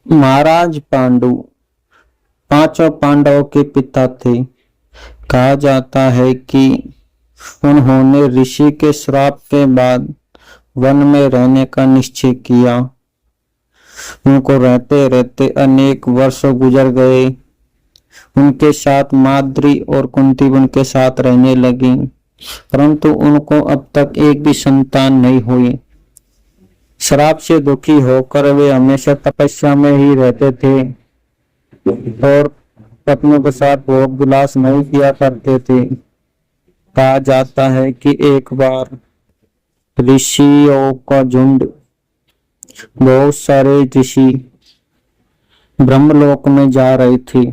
महाराज पांडु पांचों पांडवों के पिता थे। कहा जाता है कि उन्होंने ऋषि के श्राप के बाद वन में रहने का निश्चय किया। उनको रहते रहते अनेक वर्ष गुजर गए। उनके साथ माद्री और कुंती उनके साथ रहने लगी, परंतु उनको अब तक एक भी संतान नहीं हुई। श्राप से दुखी होकर वे हमेशा तपस्या में ही रहते थे और पत्नियों के साथ भोग विलास नहीं किया करते थे। कहा जाता है कि एक बार ऋषियों का झुंड, बहुत सारे ऋषि ब्रह्मलोक में जा रहे थे।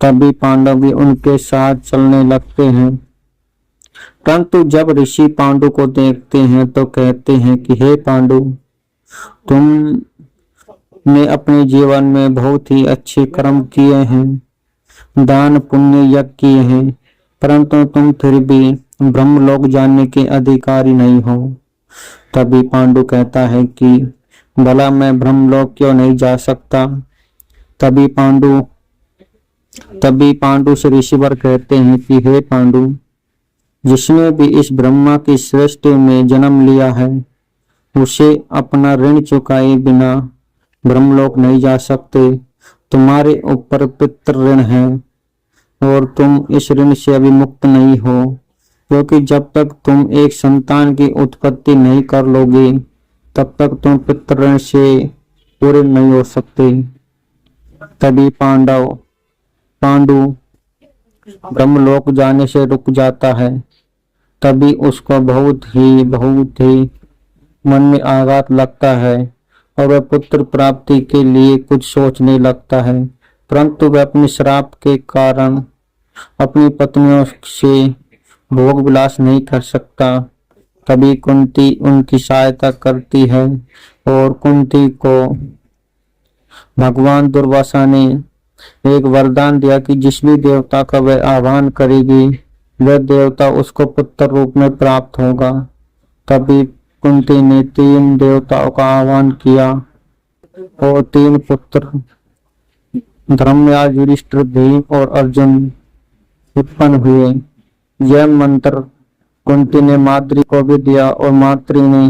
तभी पांडव भी उनके साथ चलने लगते हैं, परंतु जब ऋषि पांडु को देखते हैं तो कहते हैं कि हे पांडु, तुमने अपने जीवन में बहुत ही अच्छे कर्म किए हैं, दान पुण्य यज्ञ किए हैं, परंतु तुम फिर भी ब्रह्मलोक जाने के अधिकारी नहीं हो। तभी पांडु कहता है कि भला मैं ब्रह्मलोक क्यों नहीं जा सकता। तभी पांडु से ऋषिवर कहते हैं कि हे पांडु, जिसने भी इस ब्रह्मा की सृष्टि में जन्म लिया है, उसे अपना ऋण चुकाए बिना ब्रह्मलोक नहीं जा सकते। तुम्हारे ऊपर पितृ ऋण है और तुम इस ऋण से अभी मुक्त नहीं हो, क्योंकि जब तक तुम एक संतान की उत्पत्ति नहीं कर लोगे तब तक तुम पितृ ऋण से पूरे नहीं हो सकते। तभी पांडु ब्रह्मलोक जाने से रुक जाता है। तभी उसको बहुत ही मन में आघात लगता है और वह पुत्र प्राप्ति के लिए कुछ सोचने लगता है, परंतु वह अपने श्राप के कारण अपनी पत्नियों से भोग विलास नहीं कर सकता। तभी कुंती उनकी सहायता करती है और कुंती को भगवान दुर्वासा ने एक वरदान दिया कि जिस भी देवता का वह आह्वान करेगी वह देवता उसको पुत्र रूप में प्राप्त होगा। तभी कुंती ने 3 देवताओं का आह्वान किया और 3 पुत्र धर्मराज, युधिष्ठिर, भीम और अर्जुन उत्पन्न हुए। यह मंत्र कुंती ने माद्री को भी दिया और माद्री ने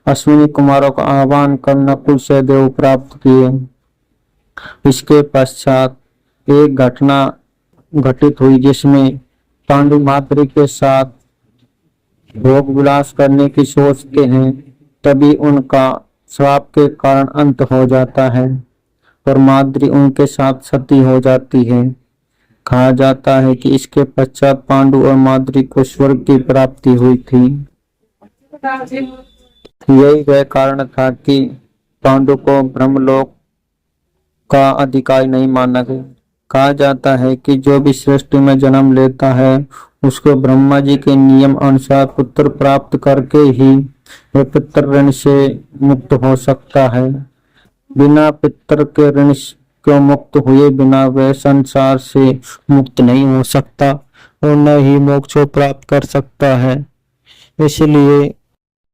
अश्विनी कुमारों का आह्वान कर नकुल से देव प्राप्त किए। इसके पश्चात एक घटना घटित हुई जिसमें पांडु माद्री के साथ भोग विलास करने की सोचते हैं। तभी उनका श्राप के कारण अंत हो जाता है और माद्री उनके साथ सती हो जाती है। कहा जाता है कि इसके पश्चात पांडु और माद्री को स्वर्ग की प्राप्ति हुई थी। यही वह कारण था कि पांडु को ब्रह्मलोक का अधिकारी नहीं माना गया। कहा जाता है कि जो भी सृष्टि में जन्म लेता है उसको ब्रह्मा जी के नियम अनुसार पुत्र प्राप्त करके ही वह पितृ ऋण से मुक्त हो सकता है। बिना पितृ के ऋण क्यों मुक्त हुए बिना वह संसार से मुक्त नहीं हो सकता और न ही मोक्ष प्राप्त कर सकता है। इसलिए